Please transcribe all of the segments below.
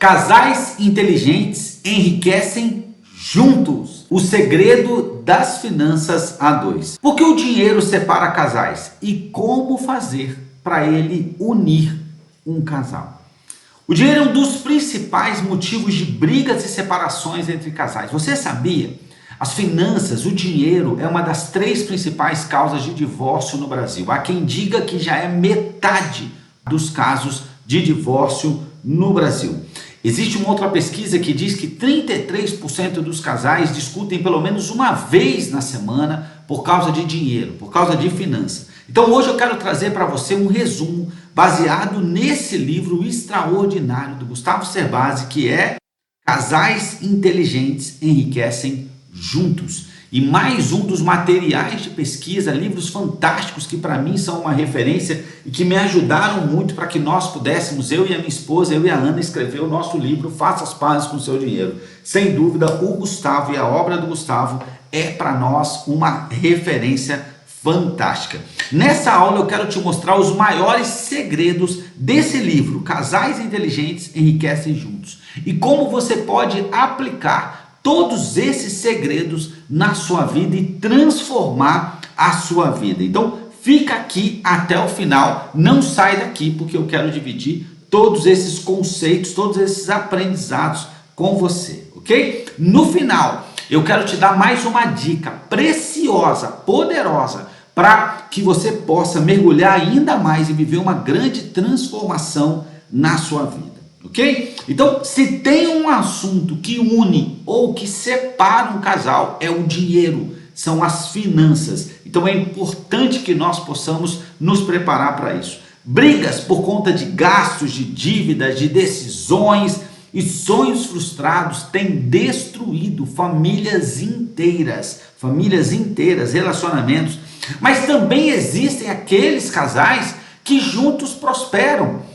Casais inteligentes enriquecem juntos. O segredo das finanças a dois. Por que o dinheiro separa casais? E como fazer para ele unir um casal? O dinheiro é um dos principais motivos de brigas e separações entre casais. Você sabia? As finanças, o dinheiro é uma das 3 principais causas de divórcio no Brasil. Há quem diga que já é metade dos casos de divórcio no Brasil. Existe uma outra pesquisa que diz que 33% dos casais discutem pelo menos uma vez na semana por causa de dinheiro, por causa de finanças. Então hoje eu quero trazer para você um resumo baseado nesse livro extraordinário do Gustavo Cerbasi, que é Casais Inteligentes Enriquecem Juntos. E mais um dos materiais de pesquisa, livros fantásticos que para mim são uma referência e que me ajudaram muito para que nós pudéssemos, eu e a minha esposa, eu e a Ana, escrever o nosso livro Faça as Pazes com o Seu Dinheiro. Sem dúvida, o Gustavo e a obra do Gustavo é para nós uma referência fantástica. Nessa aula eu quero te mostrar os maiores segredos desse livro, Casais Inteligentes Enriquecem Juntos, e como você pode aplicar todos esses segredos na sua vida e transformar a sua vida. Então, fica aqui até o final, não sai daqui, porque eu quero dividir todos esses conceitos, todos esses aprendizados com você, ok? No final, eu quero te dar mais uma dica preciosa, poderosa, para que você possa mergulhar ainda mais e viver uma grande transformação na sua vida. Ok? Então, se tem um assunto que une ou que separa um casal, é o dinheiro, são as finanças. Então é importante que nós possamos nos preparar para isso. Brigas por conta de gastos, de dívidas, de decisões e sonhos frustrados têm destruído famílias inteiras, relacionamentos. Mas também existem aqueles casais que juntos prosperam.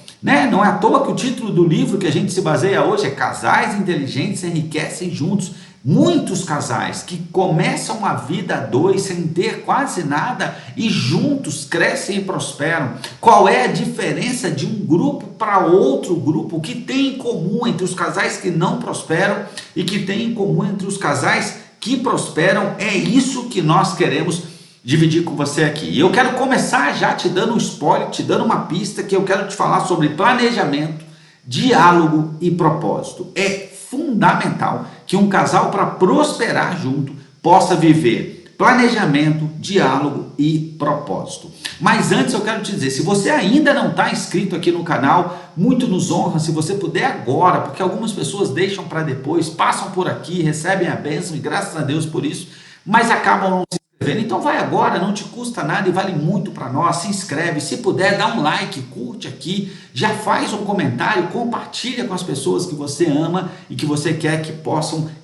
Não é à toa que o título do livro que a gente se baseia hoje é Casais Inteligentes Enriquecem Juntos. Muitos casais que começam a vida a dois sem ter quase nada e juntos crescem e prosperam. Qual é a diferença de um grupo para outro grupo? O que tem em comum entre os casais que não prosperam e que tem em comum entre os casais que prosperam? É isso que nós queremos dividir com você aqui. E eu quero começar já te dando um spoiler, te dando uma pista, que eu quero te falar sobre planejamento, diálogo e propósito. É fundamental que um casal, para prosperar junto, possa viver planejamento, diálogo e propósito. Mas antes eu quero te dizer, se você ainda não está inscrito aqui no canal, muito nos honra se você puder agora, porque algumas pessoas deixam para depois, passam por aqui, recebem a bênção e graças a Deus por isso, mas acabam não se inscrevendo. Então vai agora, não te custa nada e vale muito para nós. Se inscreve, se puder dá um like, curte aqui, já faz um comentário, compartilha com as pessoas que você ama e que você quer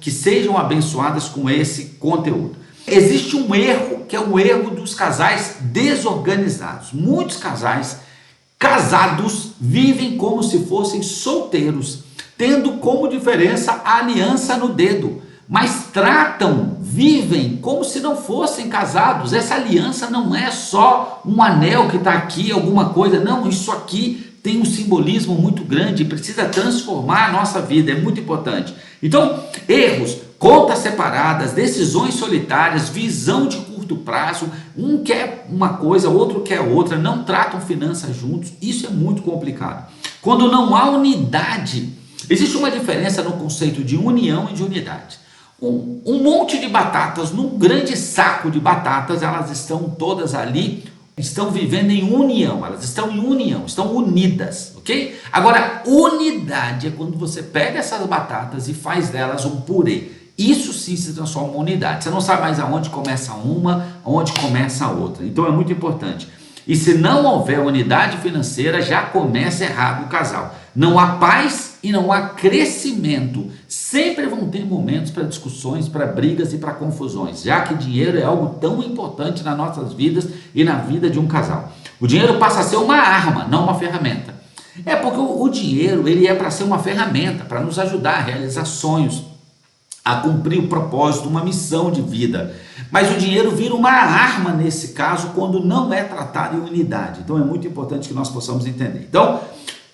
que sejam abençoadas com esse conteúdo. Existe um erro, que é o erro dos casais desorganizados. Muitos casais casados vivem como se fossem solteiros, tendo como diferença a aliança no dedo, mas vivem como se não fossem casados. Essa aliança não é só um anel que está aqui, alguma coisa, não, isso aqui tem um simbolismo muito grande, precisa transformar a nossa vida, é muito importante. Então, erros, contas separadas, decisões solitárias, visão de curto prazo, um quer uma coisa, outro quer outra, não tratam finanças juntos, isso é muito complicado. Quando não há unidade, existe uma diferença no conceito de união e de unidade. Um monte de batatas, num grande saco de batatas, elas estão todas ali, estão vivendo em união, elas estão em união, estão unidas, ok? Agora, unidade é quando você pega essas batatas e faz delas um purê. Isso sim se transforma em uma unidade. Você não sabe mais aonde começa uma, aonde começa a outra. Então é muito importante. E se não houver unidade financeira, já começa errado o casal. Não há paz e não há crescimento. Sempre vão ter momentos para discussões, para brigas e para confusões, já que dinheiro é algo tão importante nas nossas vidas e na vida de um casal. O dinheiro passa a ser uma arma, não uma ferramenta. É porque o dinheiro ele é para ser uma ferramenta, para nos ajudar a realizar sonhos, a cumprir o propósito, uma missão de vida. Mas o dinheiro vira uma arma nesse caso quando não é tratado em unidade. Então é muito importante que nós possamos entender. Então,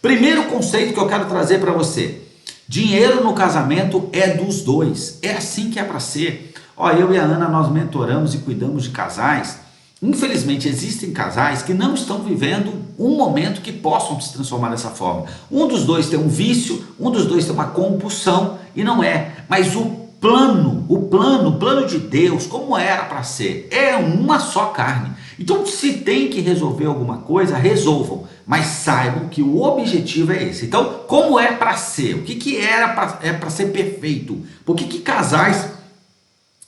primeiro conceito que eu quero trazer para você: Dinheiro no casamento é dos dois, é assim que é para ser. Ó, eu e a Ana, nós mentoramos e cuidamos de casais. Infelizmente, existem casais que não estão vivendo um momento que possam se transformar dessa forma. Um dos dois tem um vício, um dos dois tem uma compulsão, e não é. Mas o plano de Deus, como era para ser, é uma só carne. Então, se tem que resolver alguma coisa, resolvam, mas saibam que o objetivo é esse. Então, como é para ser? O que é para ser perfeito? Por que casais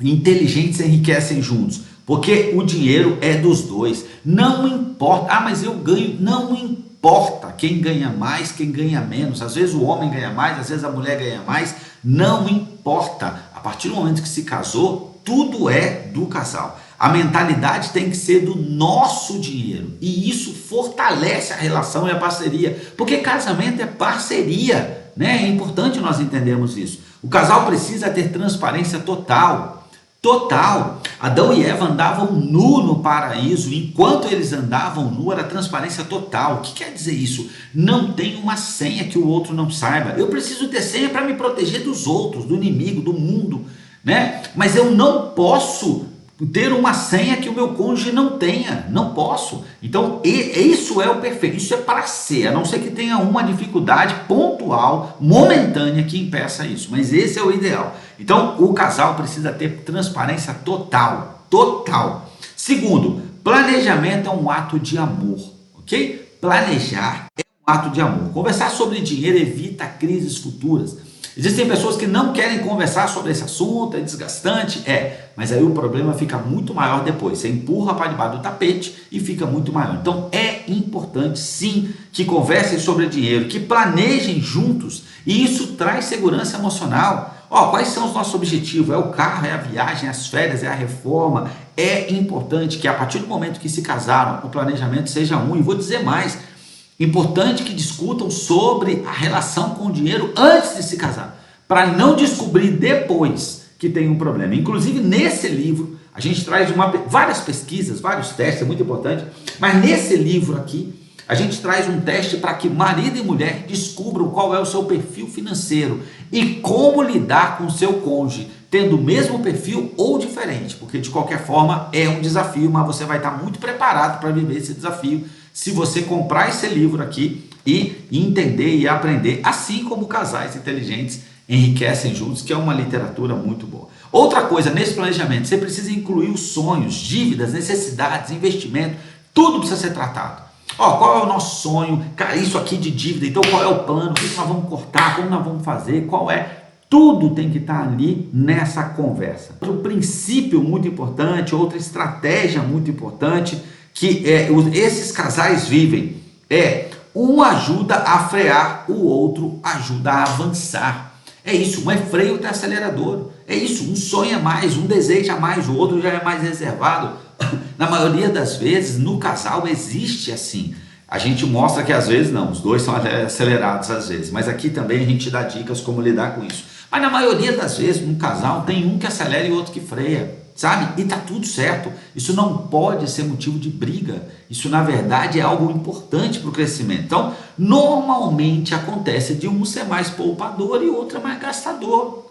inteligentes enriquecem juntos? Porque o dinheiro é dos dois. Não importa, mas eu ganho, não importa quem ganha mais, quem ganha menos. Às vezes o homem ganha mais, às vezes a mulher ganha mais. Não importa. A partir do momento que se casou, tudo é do casal. A mentalidade tem que ser do nosso dinheiro. E isso fortalece a relação e a parceria. Porque casamento é parceria, né? É importante nós entendermos isso. O casal precisa ter transparência total. Total. Adão e Eva andavam nu no paraíso. Enquanto eles andavam nu, era transparência total. O que quer dizer isso? Não tem uma senha que o outro não saiba. Eu preciso ter senha para me proteger dos outros, do inimigo, do mundo, né? Mas eu não posso ter uma senha que o meu cônjuge não tenha. Não posso. Então, isso é o perfeito. Isso é para ser, a não ser que tenha uma dificuldade pontual, momentânea, que impeça isso. Mas esse é o ideal. Então, o casal precisa ter transparência total. Total. Segundo, planejamento é um ato de amor. Ok? Planejar é um ato de amor. Conversar sobre dinheiro evita crises futuras. Existem pessoas que não querem conversar sobre esse assunto, é desgastante, mas aí o problema fica muito maior depois. Você empurra para debaixo do tapete e fica muito maior. Então é importante sim que conversem sobre dinheiro, que planejem juntos, e isso traz segurança emocional. Quais são os nossos objetivos? É o carro, é a viagem, é as férias, é a reforma. É importante que a partir do momento que se casaram, o planejamento seja um, e vou dizer mais. Importante que discutam sobre a relação com o dinheiro antes de se casar, para não descobrir depois que tem um problema. Inclusive, nesse livro, a gente traz várias pesquisas, vários testes, é muito importante, mas nesse livro aqui, a gente traz um teste para que marido e mulher descubram qual é o seu perfil financeiro e como lidar com o seu cônjuge, tendo o mesmo perfil ou diferente, porque de qualquer forma é um desafio, mas você vai estar muito preparado para viver esse desafio se você comprar esse livro aqui e entender e aprender, assim como casais inteligentes enriquecem juntos, que é uma literatura muito boa. Outra coisa, nesse planejamento, você precisa incluir os sonhos, dívidas, necessidades, investimento, tudo precisa ser tratado. Qual é o nosso sonho? Cara, isso aqui de dívida, então qual é o plano? O que nós vamos cortar? Como nós vamos fazer? Tudo tem que estar ali nessa conversa. Outro princípio muito importante, outra estratégia muito importante, que esses casais vivem, um ajuda a frear, o outro ajuda a avançar. É isso, um é freio, outro é acelerador. É isso, um sonha mais, um deseja mais, o outro já é mais reservado. Na maioria das vezes, no casal existe assim. A gente mostra que às vezes não, os dois são acelerados às vezes, mas aqui também a gente dá dicas como lidar com isso. Mas na maioria das vezes, no casal, tem um que acelera e outro que freia, sabe? E tá tudo certo. Isso não pode ser motivo de briga. Isso, na verdade, é algo importante para o crescimento. Então, normalmente acontece de um ser mais poupador e outro mais gastador.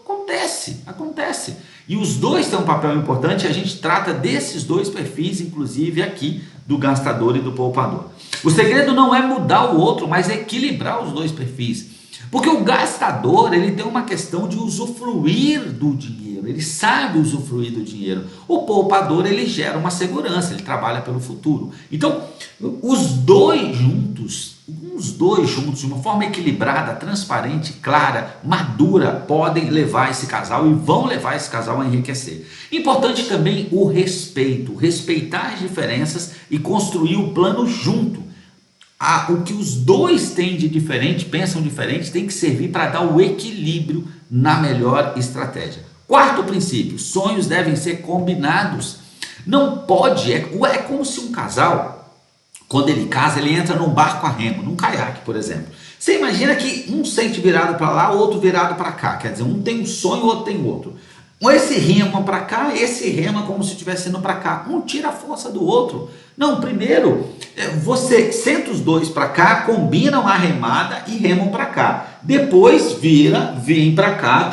Acontece. E os dois têm um papel importante, e a gente trata desses dois perfis, inclusive aqui, do gastador e do poupador. O segredo não é mudar o outro, mas é equilibrar os dois perfis. Porque o gastador, ele tem uma questão de usufruir do dinheiro, ele sabe usufruir do dinheiro. O poupador, ele gera uma segurança, ele trabalha pelo futuro. Então, os dois juntos, de uma forma equilibrada, transparente, clara, madura, podem levar esse casal e vão levar esse casal a enriquecer. Importante também o respeito, respeitar as diferenças e construir o plano junto. O que os dois têm de diferente, pensam diferente, tem que servir para dar o equilíbrio na melhor estratégia. Quarto princípio, sonhos devem ser combinados. Não pode, é como se um casal, quando ele casa, ele entra num barco a remo, num caiaque, por exemplo. Você imagina que um sente virado para lá, o outro virado para cá, quer dizer, um tem um sonho, o outro tem outro. Esse rema para cá, esse rema como se estivesse indo para cá. Um tira a força do outro. Não, primeiro, você senta os dois para cá, combinam a remada e remam para cá. Depois vem para cá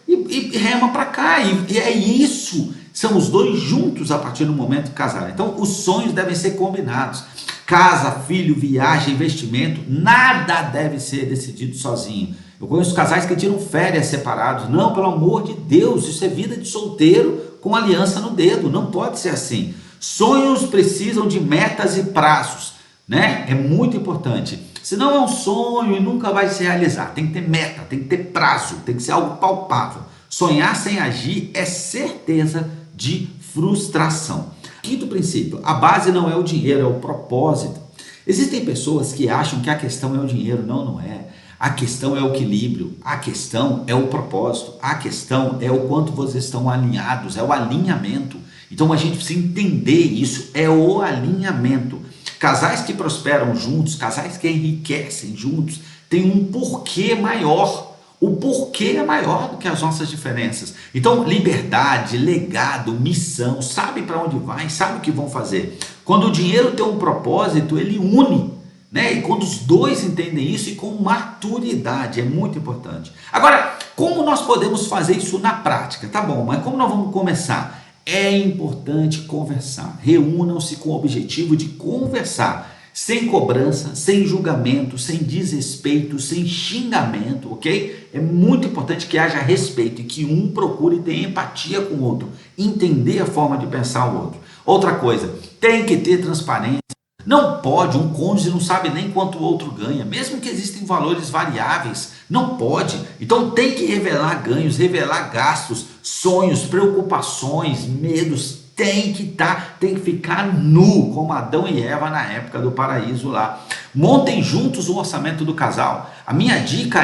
e rema para cá. E é isso. São os dois juntos a partir do momento que casaram. Então, os sonhos devem ser combinados. Casa, filho, viagem, investimento, nada deve ser decidido sozinho. Eu conheço casais que tiram férias separados. Não, pelo amor de Deus, isso é vida de solteiro com aliança no dedo. Não pode ser assim. Sonhos precisam de metas e prazos, né? É muito importante. Se não é um sonho e nunca vai se realizar, tem que ter meta, tem que ter prazo, tem que ser algo palpável. Sonhar sem agir é certeza de frustração. Quinto princípio, a base não é o dinheiro, é o propósito. Existem pessoas que acham que a questão é o dinheiro. Não, não é. A questão é o equilíbrio, a questão é o propósito, a questão é o quanto vocês estão alinhados, é o alinhamento. Então a gente precisa entender isso, é o alinhamento. Casais que prosperam juntos, casais que enriquecem juntos, têm um porquê maior. O porquê é maior do que as nossas diferenças. Então, liberdade, legado, missão, sabe para onde vai, sabe o que vão fazer. Quando o dinheiro tem um propósito, ele une, né? E quando os dois entendem isso e com maturidade, é muito importante. Agora, como nós podemos fazer isso na prática? Tá bom, mas como nós vamos começar? É importante conversar. Reúnam-se com o objetivo de conversar. Sem cobrança, sem julgamento, sem desrespeito, sem xingamento, ok? É muito importante que haja respeito e que um procure ter empatia com o outro, entender a forma de pensar o outro. Outra coisa, tem que ter transparência. Não pode, um cônjuge não sabe nem quanto o outro ganha, mesmo que existem valores variáveis, não pode. Então tem que revelar ganhos, revelar gastos, sonhos, preocupações, medos. Tem que ficar nu, como Adão e Eva na época do paraíso lá. Montem juntos o orçamento do casal. A minha dica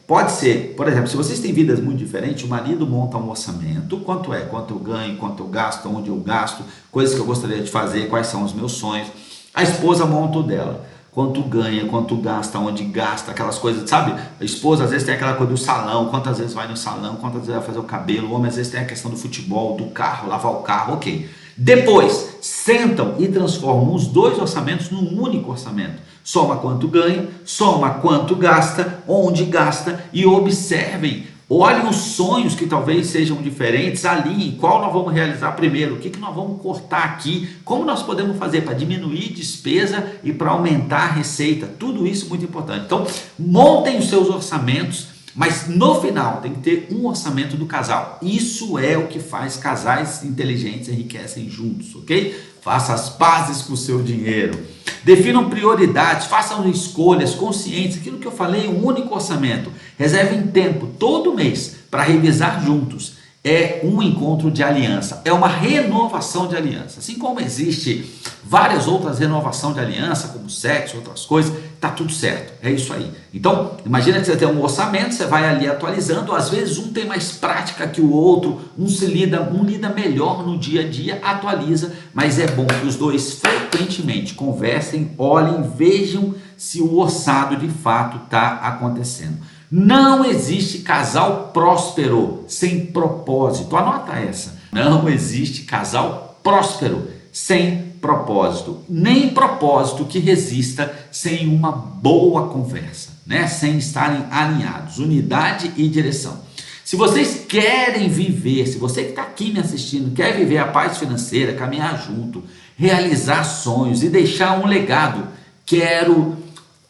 pode ser, por exemplo, se vocês têm vidas muito diferentes, o marido monta um orçamento, quanto eu ganho, quanto eu gasto, onde eu gasto, coisas que eu gostaria de fazer, quais são os meus sonhos. A esposa monta o dela. Quanto ganha, quanto gasta, onde gasta, aquelas coisas, sabe? A esposa às vezes tem aquela coisa do salão, quantas vezes vai no salão, quantas vezes vai fazer o cabelo, o homem às vezes tem a questão do futebol, do carro, lavar o carro, ok. Depois, sentam e transformam os dois orçamentos num único orçamento. Soma quanto ganha, soma quanto gasta, onde gasta e observem. Olhem os sonhos que talvez sejam diferentes, alinhem qual nós vamos realizar primeiro, o que nós vamos cortar aqui, como nós podemos fazer para diminuir despesa e para aumentar a receita, tudo isso é muito importante. Então, montem os seus orçamentos, mas no final tem que ter um orçamento do casal. Isso é o que faz casais inteligentes enriquecem juntos, ok? Faça as pazes com o seu dinheiro. Definam prioridades, façam escolhas conscientes, aquilo que eu falei, um único orçamento. Reservem tempo todo mês para revisar juntos. É um encontro de aliança, é uma renovação de aliança. Assim como existe várias outras renovações de aliança, como sexo, outras coisas, tá tudo certo, é isso aí. Então, imagina que você tem um orçamento, você vai ali atualizando, às vezes um tem mais prática que o outro, um lida melhor no dia a dia, atualiza, mas é bom que os dois frequentemente conversem, olhem, vejam se o orçado de fato está acontecendo. Não existe casal próspero sem propósito. Anota essa. Não existe casal próspero sem propósito. Nem propósito que resista sem uma boa conversa, né? Sem estarem alinhados. Unidade e direção. Se vocês querem viver, se você que está aqui me assistindo, quer viver a paz financeira, caminhar junto, realizar sonhos e deixar um legado,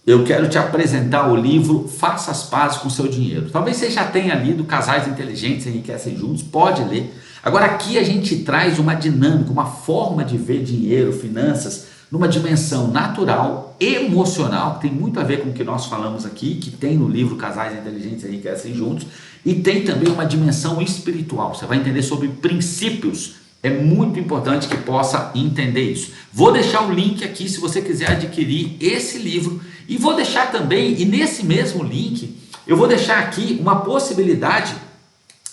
eu quero te apresentar o livro Faça as Pazes com o Seu Dinheiro. Talvez você já tenha lido Casais Inteligentes Enriquecem Juntos, pode ler. Agora aqui a gente traz uma dinâmica, uma forma de ver dinheiro, finanças, numa dimensão natural, emocional, que tem muito a ver com o que nós falamos aqui, que tem no livro Casais Inteligentes Enriquecem Juntos, e tem também uma dimensão espiritual. Você vai entender sobre princípios. É muito importante que possa entender isso. Vou deixar o link aqui se você quiser adquirir esse livro. E vou deixar também, e nesse mesmo link, eu vou deixar aqui uma possibilidade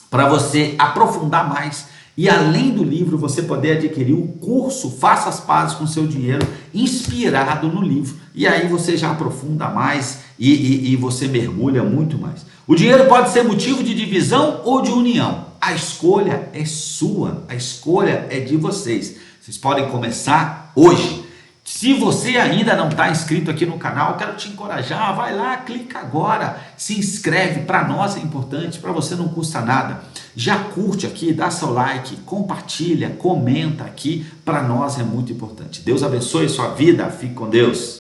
para você aprofundar mais. E além do livro, você poder adquirir o curso Faça as Pazes com o Seu Dinheiro, inspirado no livro. E aí você já aprofunda mais e você mergulha muito mais. O dinheiro pode ser motivo de divisão ou de união. a escolha é sua, a escolha é de vocês. Vocês podem começar hoje. Se você ainda não está inscrito aqui no canal, quero te encorajar, vai lá, clica agora, se inscreve, para nós é importante, para você não custa nada. Já curte aqui, dá seu like, compartilha, comenta aqui, para nós é muito importante. Deus abençoe sua vida, fique com Deus.